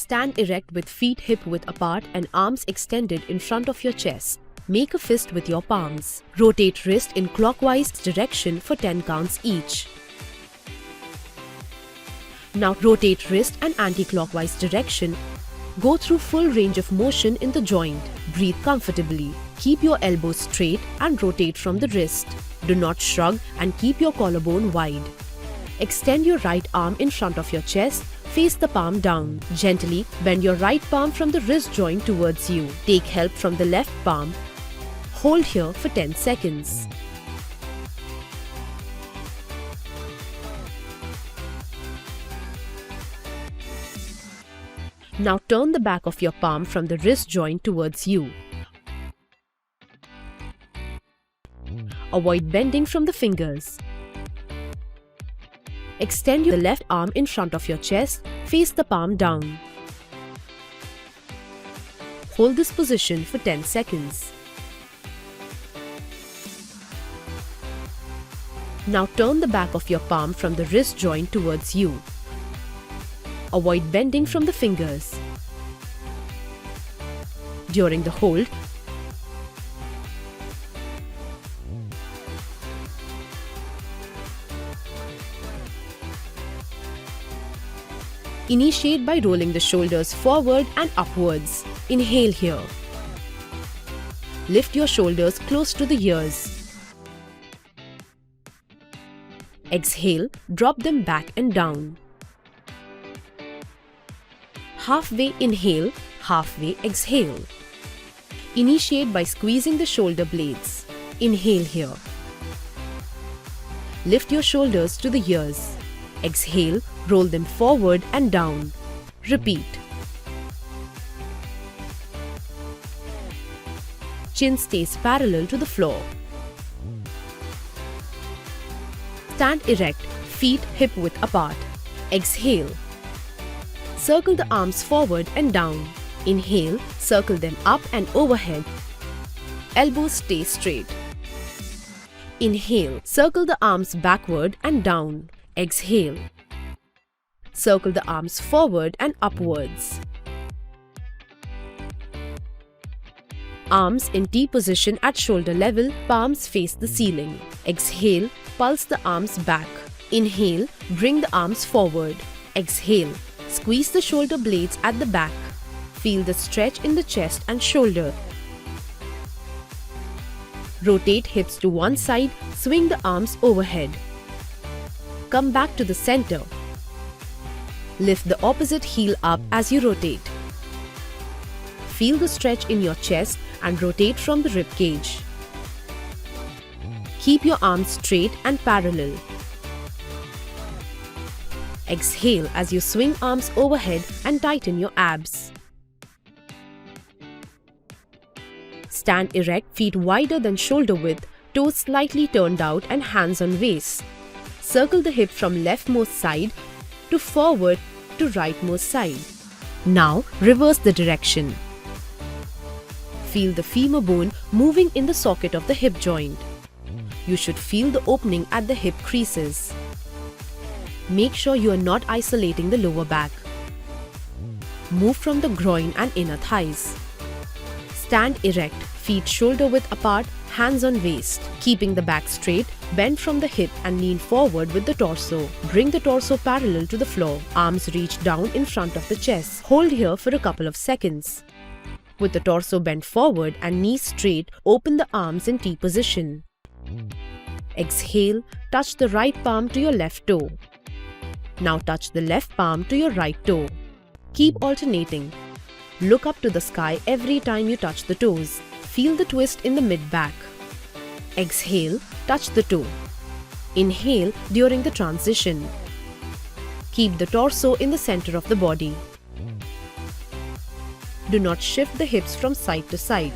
Stand erect with feet hip-width apart and arms extended in front of your chest. Make a fist with your palms. Rotate wrist in clockwise direction for 10 counts each. Now rotate wrist and anti-clockwise direction. Go through full range of motion in the joint. Breathe comfortably. Keep your elbows straight and rotate from the wrist. Do not shrug and keep your collarbone wide. Extend your right arm in front of your chest. Face the palm down. Gently bend your right palm from the wrist joint towards you. Take help from the left palm. Hold here for 10 seconds. Now turn the back of your palm from the wrist joint towards you. Avoid bending from the fingers. Extend your left arm in front of your chest, face the palm down. Hold this position for 10 seconds. Now turn the back of your palm from the wrist joint towards you. Avoid bending from the fingers. During the hold, initiate by rolling the shoulders forward and upwards. Inhale here. Lift your shoulders close to the ears. Exhale, drop them back and down. Halfway inhale, halfway exhale. Initiate by squeezing the shoulder blades. Inhale here. Lift your shoulders to the ears. Exhale, roll them forward and down. Repeat. Chin stays parallel to the floor. Stand erect, feet hip-width apart. Exhale. Circle the arms forward and down. Inhale, circle them up and overhead. Elbows stay straight. Inhale, circle the arms backward and down. Exhale. Circle the arms forward and upwards. Arms in T position at shoulder level, palms face the ceiling. Exhale, pulse the arms back. Inhale, bring the arms forward. Exhale, squeeze the shoulder blades at the back. Feel the stretch in the chest and shoulder. Rotate hips to one side, swing the arms overhead. Come back to the center. Lift the opposite heel up as you rotate. Feel the stretch in your chest and rotate from the rib cage. Keep your arms straight and parallel. Exhale as you swing arms overhead and tighten your abs. Stand erect, feet wider than shoulder width, toes slightly turned out and hands on waist. Circle the hip from leftmost side to forward to rightmost side. Now reverse the direction. Feel the femur bone moving in the socket of the hip joint. You should feel the opening at the hip creases. Make sure you are not isolating the lower back. Move from the groin and inner thighs. Stand erect, feet shoulder width apart, hands on waist. Keeping the back straight, bend from the hip and lean forward with the torso. Bring the torso parallel to the floor. Arms reach down in front of the chest. Hold here for a couple of seconds. With the torso bent forward and knees straight, open the arms in T position. Exhale, touch the right palm to your left toe. Now touch the left palm to your right toe. Keep alternating. Look up to the sky every time you touch the toes. Feel the twist in the mid-back. Exhale, touch the toe. Inhale during the transition. Keep the torso in the center of the body. Do not shift the hips from side to side.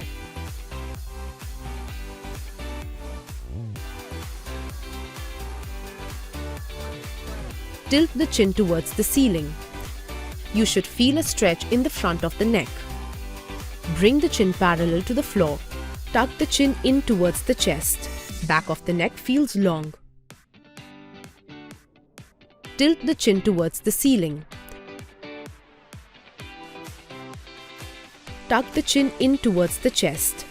Tilt the chin towards the ceiling. You should feel a stretch in the front of the neck. Bring the chin parallel to the floor. Tuck the chin in towards the chest. Back of the neck feels long. Tilt the chin towards the ceiling. tuck the chin in towards the chest.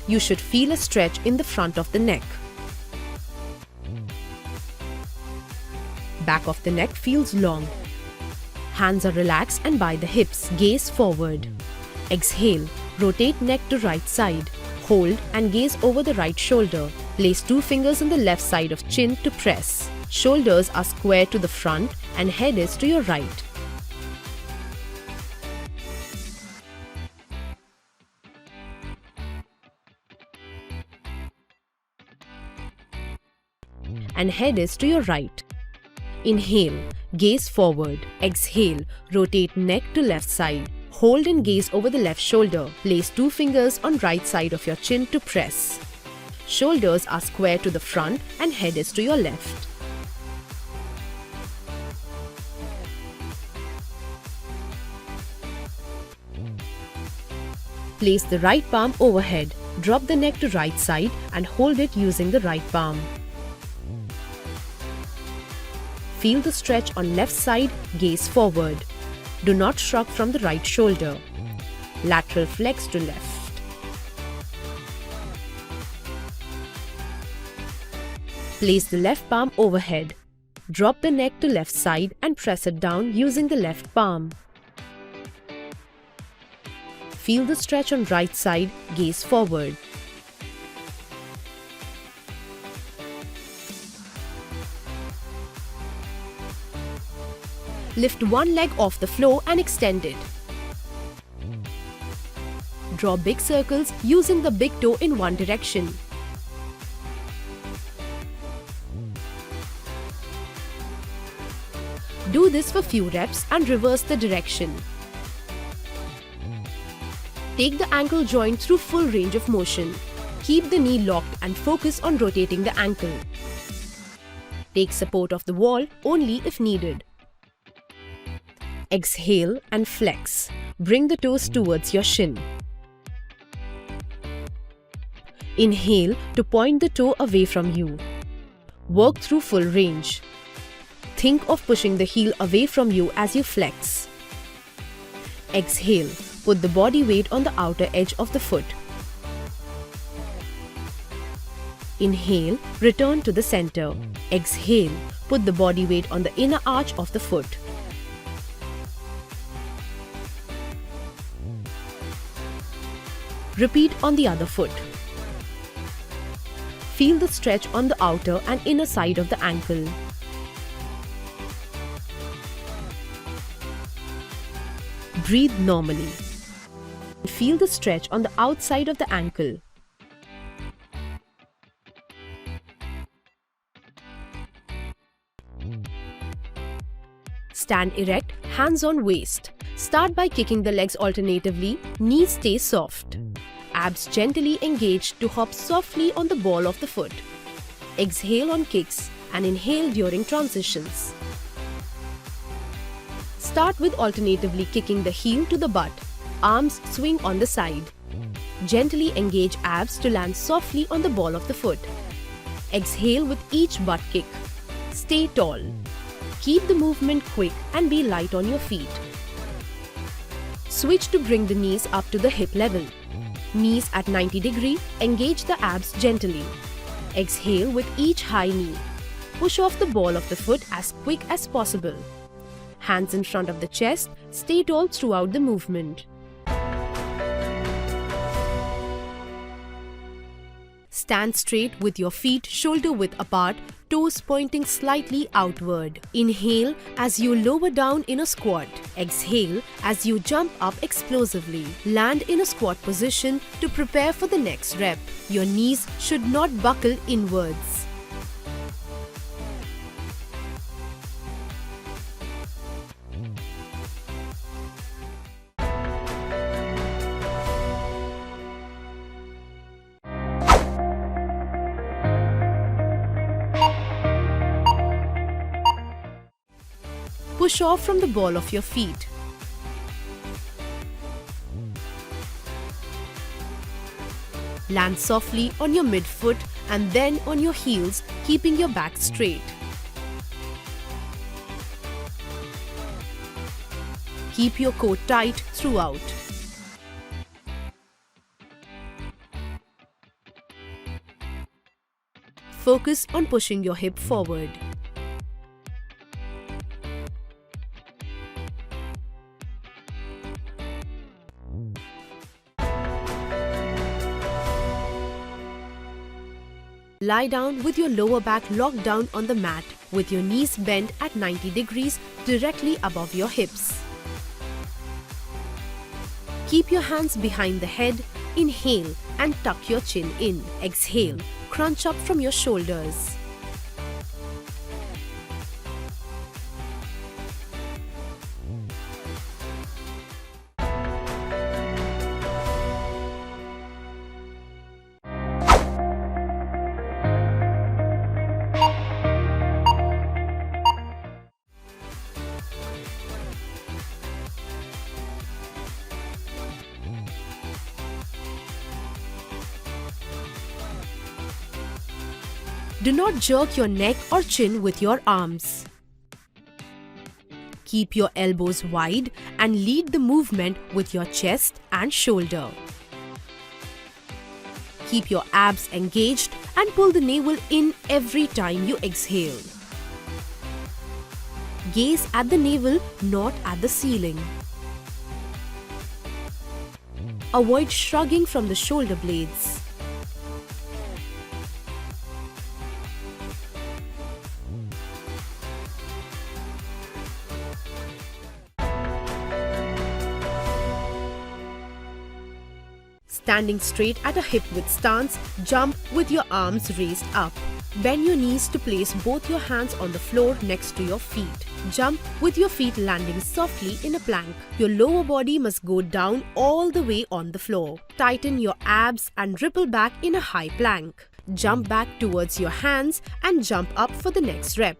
You should feel a stretch in the front of the neck. Back of the neck feels long. Hands are relaxed and by the hips. Gaze forward. Exhale. Rotate neck to right side. Hold and gaze over the right shoulder. Place 2 fingers on the left side of chin to press. Shoulders are square to the front and head is to your right. And head is to your right. Inhale, gaze forward. Exhale, rotate neck to left side. Hold and gaze over the left shoulder. Place 2 fingers on right side of your chin to press. Shoulders are square to the front and head is to your left. Place the right palm overhead. Drop the neck to right side and hold it using the right palm. Feel the stretch on left side, gaze forward. Do not shrug from the right shoulder. Lateral flex to left. Place the left palm overhead. Drop the neck to left side and press it down using the left palm. Feel the stretch on right side, gaze forward. Lift one leg off the floor and extend it. Draw big circles using the big toe in one direction. Do this for few reps and reverse the direction. Take the ankle joint through full range of motion. Keep the knee locked and focus on rotating the ankle. Take support of the wall only if needed. Exhale and flex. Bring the toes towards your shin. Inhale to point the toe away from you. Work through full range. Think of pushing the heel away from you as you flex. Exhale. Put the body weight on the outer edge of the foot. Inhale, return to the center. Exhale, put the body weight on the inner arch of the foot. Repeat on the other foot. Feel the stretch on the outer and inner side of the ankle. Breathe normally. Feel the stretch on the outside of the ankle. Stand erect, hands on waist. Start by kicking the legs alternatively, knees stay soft. Abs gently engage to hop softly on the ball of the foot. Exhale on kicks and inhale during transitions. Start with alternatively kicking the heel to the butt. Arms swing on the side. Gently engage abs to land softly on the ball of the foot. Exhale with each butt kick. Stay tall. Keep the movement quick and be light on your feet. Switch to bring the knees up to the hip level. Knees at 90 degree, engage the abs gently. Exhale with each high knee. Push off the ball of the foot as quick as possible. Hands in front of the chest, stay tall throughout the movement. Stand straight with your feet shoulder width apart, toes pointing slightly outward. Inhale as you lower down in a squat. Exhale as you jump up explosively. Land in a squat position to prepare for the next rep. Your knees should not buckle inwards. Push off from the ball of your feet. Land softly on your midfoot and then on your heels, keeping your back straight. Keep your core tight throughout. Focus on pushing your hip forward. Lie down with your lower back locked down on the mat with your knees bent at 90 degrees directly above your hips. Keep your hands behind the head. Inhale and tuck your chin in. Exhale, crunch up from your shoulders. Do not jerk your neck or chin with your arms. Keep your elbows wide and lead the movement with your chest and shoulder. Keep your abs engaged and pull the navel in every time you exhale. Gaze at the navel, not at the ceiling. Avoid shrugging from the shoulder blades. Standing straight at a hip-width stance, jump with your arms raised up. Bend your knees to place both your hands on the floor next to your feet. Jump with your feet landing softly in a plank. Your lower body must go down all the way on the floor. Tighten your abs and ripple back in a high plank. Jump back towards your hands and jump up for the next rep.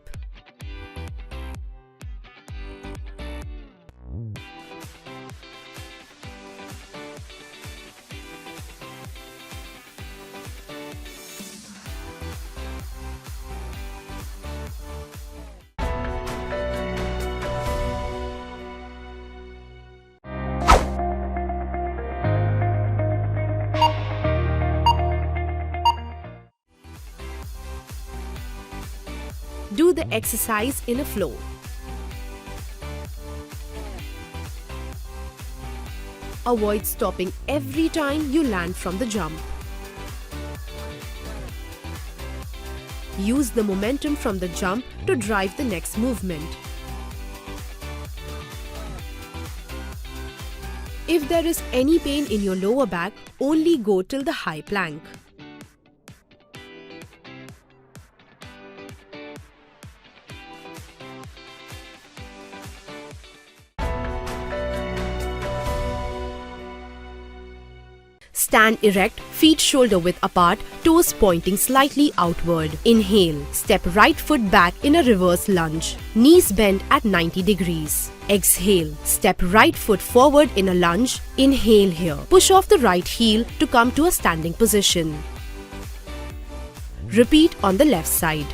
Do the exercise in a flow. Avoid stopping every time you land from the jump. Use the momentum from the jump to drive the next movement. If there is any pain in your lower back, only go till the high plank. Stand erect, feet shoulder width apart, toes pointing slightly outward. Inhale, step right foot back in a reverse lunge. Knees bent at 90 degrees. Exhale, step right foot forward in a lunge. Inhale here. Push off the right heel to come to a standing position. Repeat on the left side.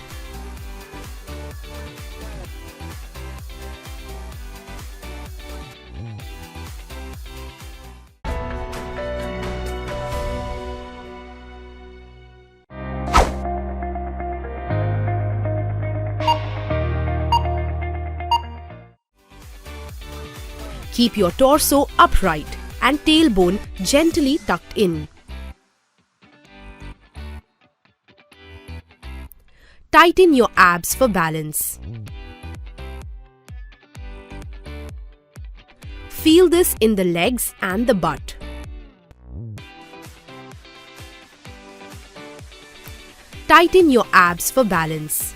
Keep your torso upright and tailbone gently tucked in. Tighten your abs for balance. Feel this in the legs and the butt. Tighten your abs for balance.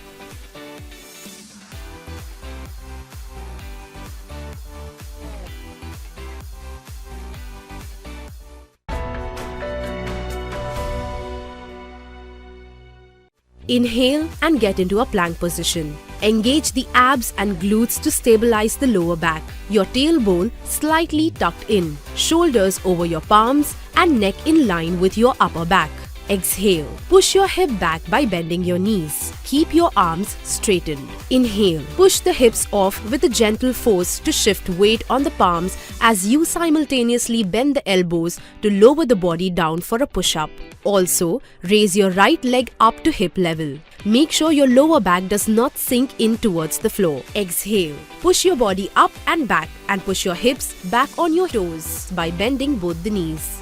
Inhale and get into a plank position. Engage the abs and glutes to stabilize the lower back. Your tailbone slightly tucked in. Shoulders over your palms and neck in line with your upper back. Exhale. Push your hip back by bending your knees. Keep your arms straightened. Inhale. Push the hips off with a gentle force to shift weight on the palms as you simultaneously bend the elbows to lower the body down for a push-up. Also, raise your right leg up to hip level. Make sure your lower back does not sink in towards the floor. Exhale. Push your body up and back and push your hips back on your toes by bending both the knees.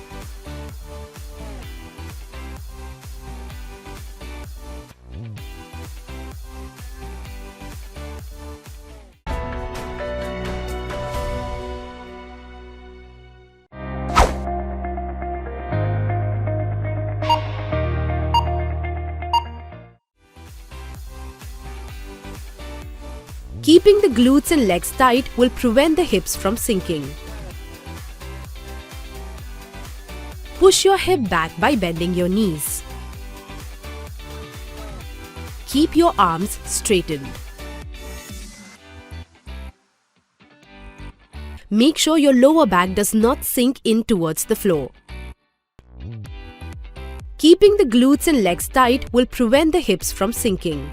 Keeping the glutes and legs tight will prevent the hips from sinking. Push your hip back by bending your knees. Keep your arms straightened. Make sure your lower back does not sink in towards the floor. Keeping the glutes and legs tight will prevent the hips from sinking.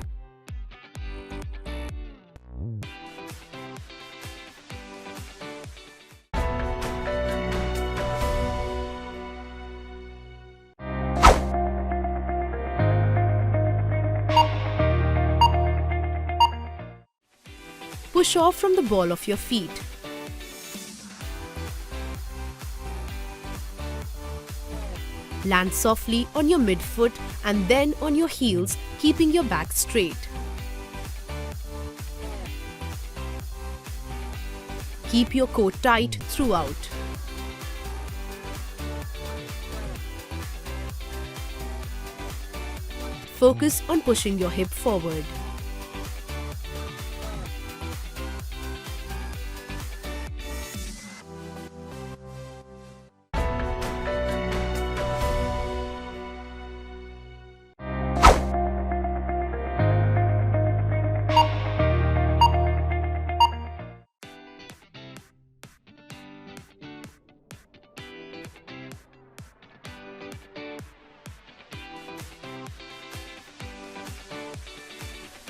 Push off from the ball of your feet. Land softly on your midfoot and then on your heels, keeping your back straight. Keep your core tight throughout. Focus on pushing your hip forward.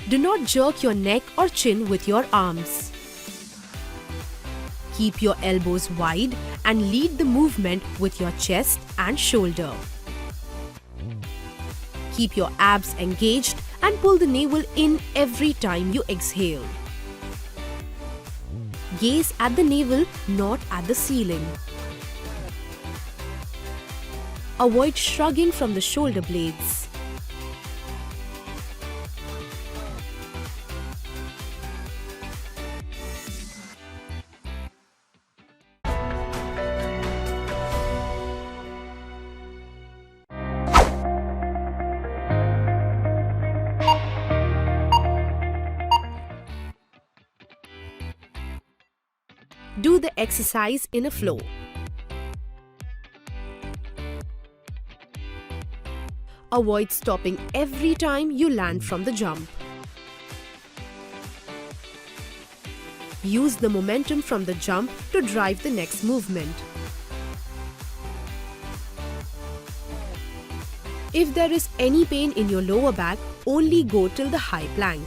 Do not jerk your neck or chin with your arms. Keep your elbows wide and lead the movement with your chest and shoulder. Keep your abs engaged and pull the navel in every time you exhale. Gaze at the navel, not at the ceiling. Avoid shrugging from the shoulder blades. Do the exercise in a flow. Avoid stopping every time you land from the jump. Use the momentum from the jump to drive the next movement. If there is any pain in your lower back, only go till the high plank.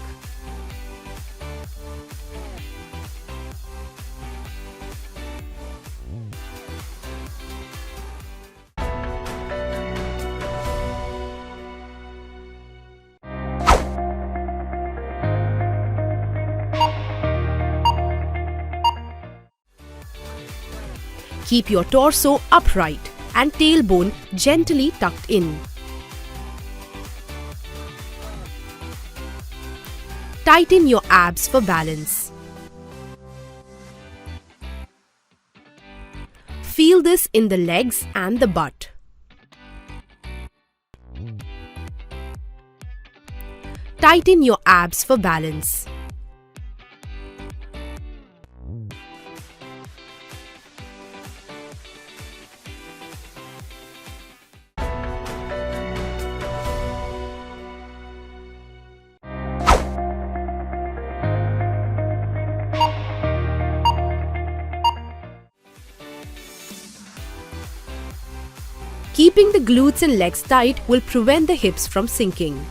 Keep your torso upright and tailbone gently tucked in. Tighten your abs for balance. Feel this in the legs and the butt. Tighten your abs for balance. Keeping the glutes and legs tight will prevent the hips from sinking.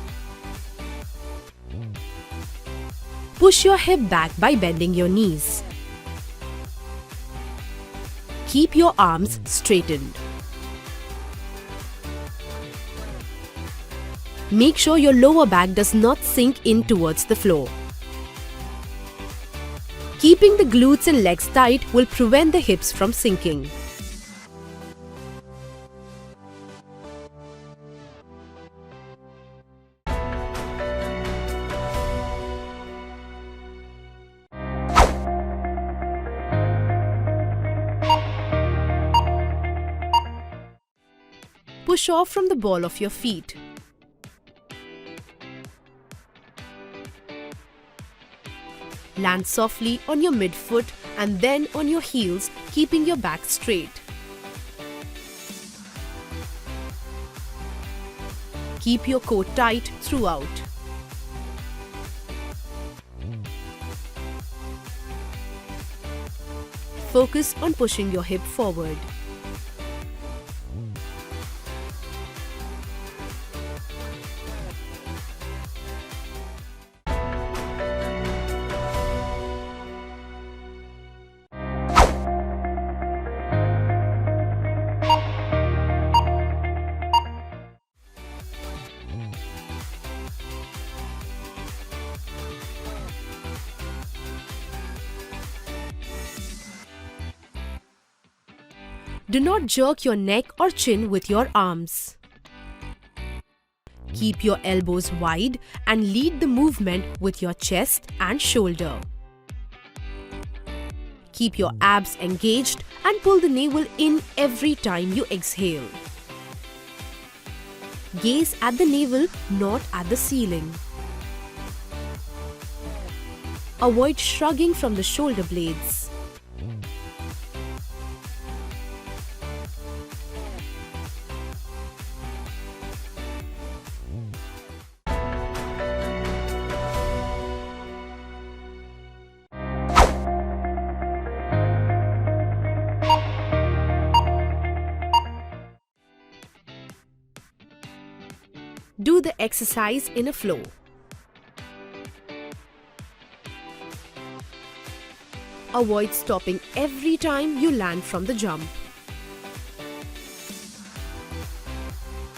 Push your hip back by bending your knees. Keep your arms straightened. Make sure your lower back does not sink in towards the floor. Keeping the glutes and legs tight will prevent the hips from sinking. Push off from the ball of your feet. Land softly on your midfoot and then on your heels, keeping your back straight. Keep your core tight throughout. Focus on pushing your hip forward. Do not jerk your neck or chin with your arms. Keep your elbows wide and lead the movement with your chest and shoulder. Keep your abs engaged and pull the navel in every time you exhale. Gaze at the navel, not at the ceiling. Avoid shrugging from the shoulder blades. Do the exercise in a flow. Avoid stopping every time you land from the jump.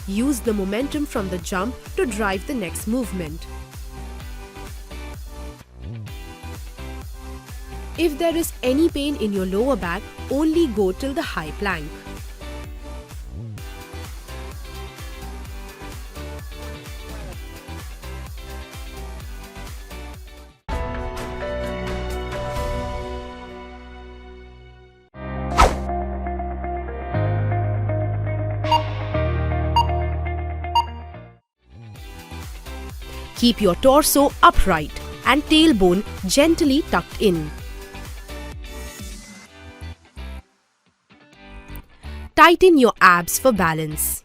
Use the momentum from the jump to drive the next movement. If there is any pain in your lower back, only go till the high plank. Keep your torso upright and tailbone gently tucked in. Tighten your abs for balance.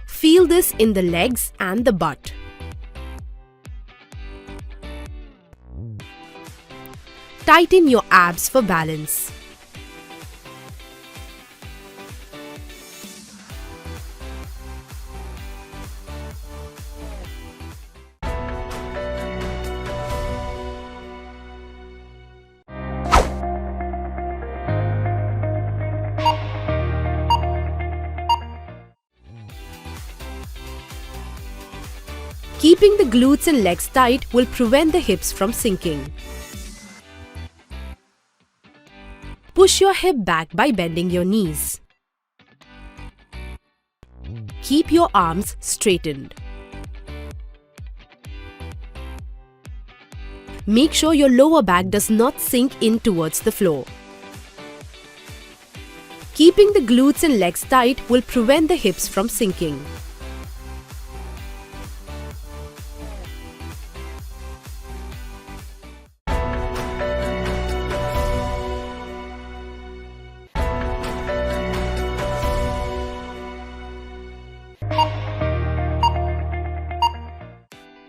Feel this in the legs and the butt. Tighten your abs for balance. Keeping the glutes and legs tight will prevent the hips from sinking. Push your hip back by bending your knees. Keep your arms straightened. Make sure your lower back does not sink in towards the floor. Keeping the glutes and legs tight will prevent the hips from sinking.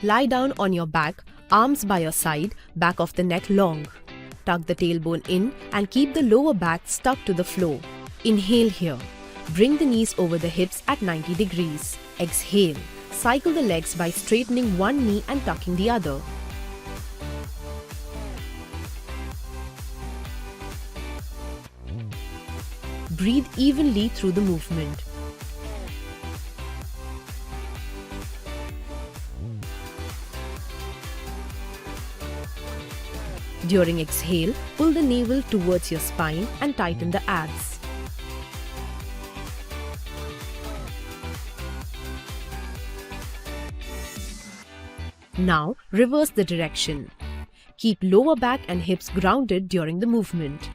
Lie down on your back, arms by your side, back of the neck long. Tuck the tailbone in and keep the lower back stuck to the floor. Inhale here. Bring the knees over the hips at 90 degrees. Exhale. Cycle the legs by straightening one knee and tucking the other. Breathe evenly through the movement. During exhale, pull the navel towards your spine and tighten the abs. Now, reverse the direction. Keep lower back and hips grounded during the movement.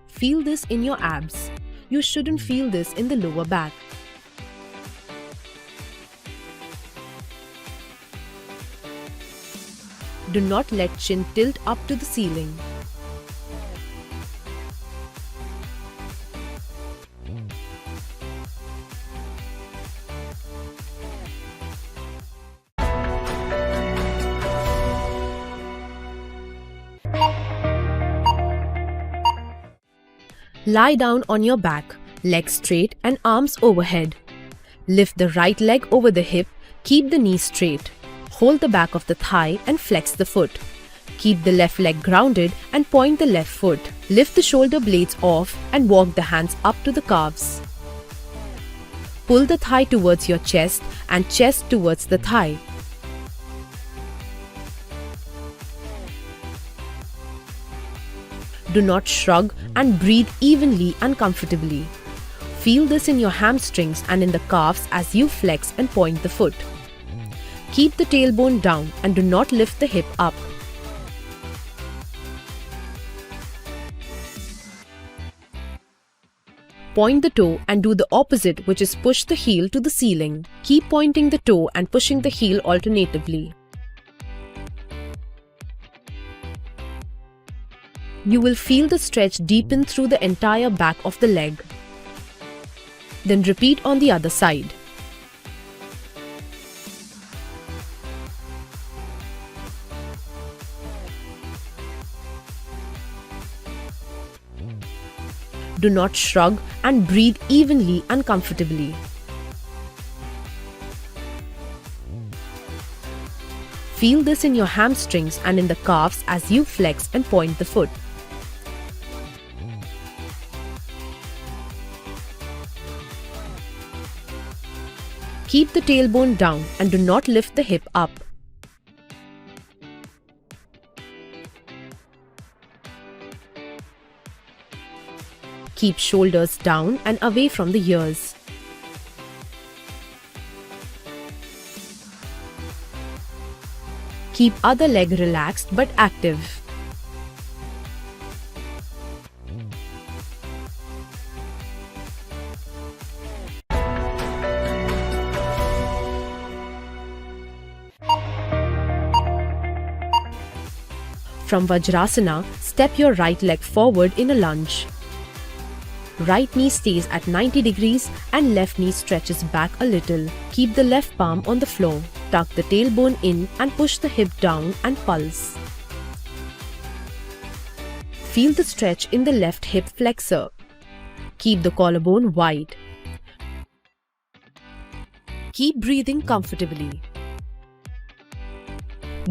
Feel this in your abs. You shouldn't feel this in the lower back. Do not let chin tilt up to the ceiling. Lie down on your back, legs straight and arms overhead. Lift the right leg over the hip, keep the knee straight. Hold the back of the thigh and flex the foot. Keep the left leg grounded and point the left foot. Lift the shoulder blades off and walk the hands up to the calves. Pull the thigh towards your chest and chest towards the thigh. Do not shrug and breathe evenly and comfortably. Feel this in your hamstrings and in the calves as you flex and point the foot. Keep the tailbone down and do not lift the hip up. Point the toe and do the opposite, which is push the heel to the ceiling. Keep pointing the toe and pushing the heel alternatively. You will feel the stretch deepen through the entire back of the leg. Then repeat on the other side. Do not shrug and breathe evenly and comfortably. Feel this in your hamstrings and in the calves as you flex and point the foot. Keep the tailbone down and do not lift the hip up. Keep shoulders down and away from the ears. Keep other leg relaxed but active. From Vajrasana, step your right leg forward in a lunge. Right knee stays at 90 degrees and left knee stretches back a little. Keep the left palm on the floor. Tuck the tailbone in and push the hip down and pulse. Feel the stretch in the left hip flexor. Keep the collarbone wide. Keep breathing comfortably.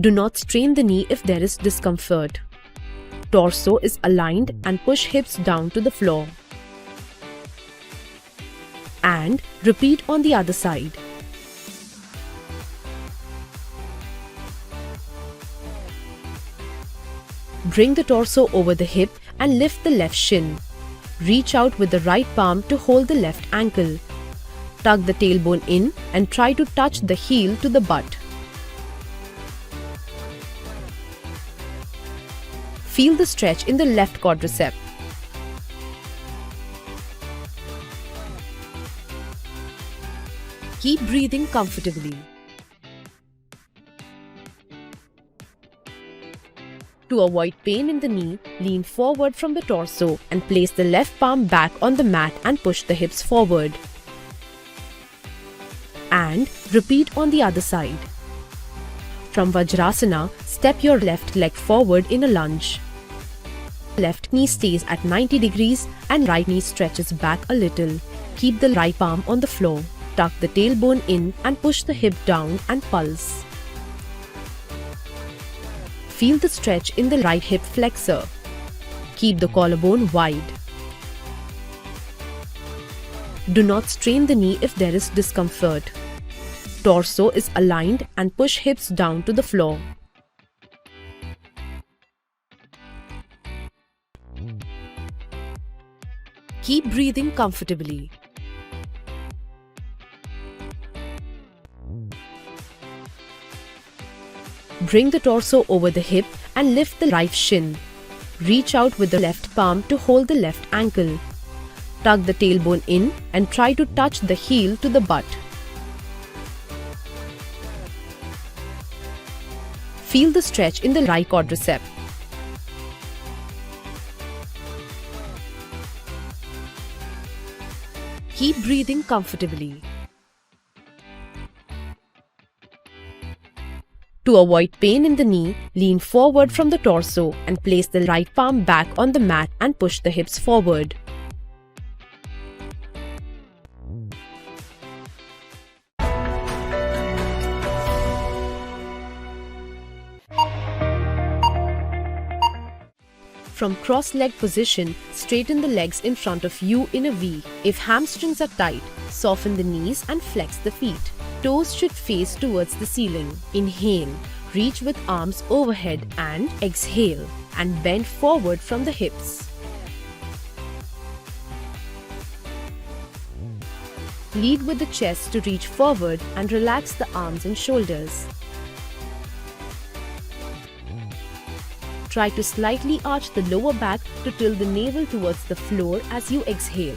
Do not strain the knee if there is discomfort. Torso is aligned and push hips down to the floor. And repeat on the other side. Bring the torso over the hip and lift the left shin. Reach out with the right palm to hold the left ankle. Tuck the tailbone in and try to touch the heel to the butt. Feel the stretch in the left quadricep. Keep breathing comfortably. To avoid pain in the knee, lean forward from the torso and place the left palm back on the mat and push the hips forward. And and repeat on the other side. From Vajrasana, step your left leg forward in a lunge. Left knee stays at 90 degrees and right knee stretches back a little. Keep the right palm on the floor. Tuck the tailbone in and push the hip down and pulse. Feel the stretch in the right hip flexor. Keep the collarbone wide. Do not strain the knee if there is discomfort. Torso is aligned and push hips down to the floor. Keep breathing comfortably. Bring the torso over the hip and lift the right shin. Reach out with the left palm to hold the left ankle. Tuck the tailbone in and try to touch the heel to the butt. Feel the stretch in the right quadricep. Keep breathing comfortably. To avoid pain in the knee, lean forward from the torso and place the right palm back on the mat and push the hips forward. From cross-leg position, straighten the legs in front of you in a V. If hamstrings are tight, soften the knees and flex the feet. Toes should face towards the ceiling. Inhale, reach with arms overhead and exhale and bend forward from the hips. Lead with the chest to reach forward and relax the arms and shoulders. Try to slightly arch the lower back to tilt the navel towards the floor as you exhale.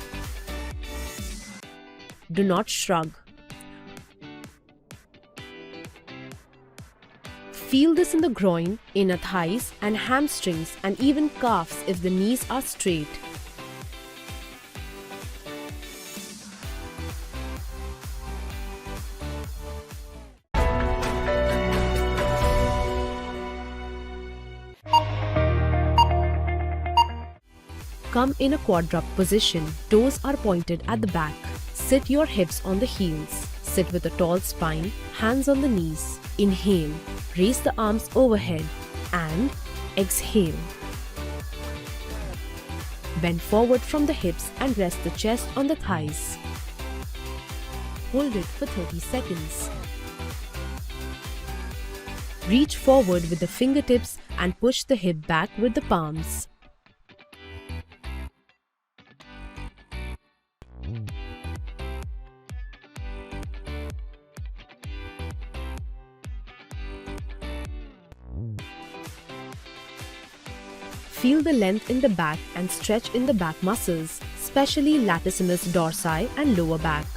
Do not shrug. Feel this in the groin, inner thighs and hamstrings and even calves if the knees are straight. Come in a quadruped position. Toes are pointed at the back. Sit your hips on the heels. Sit with a tall spine, hands on the knees. Inhale, raise the arms overhead and exhale. Bend forward from the hips and rest the chest on the thighs. Hold it for 30 seconds. Reach forward with the fingertips and push the hip back with the palms. Feel the length in the back and stretch in the back muscles, especially latissimus dorsi and lower back.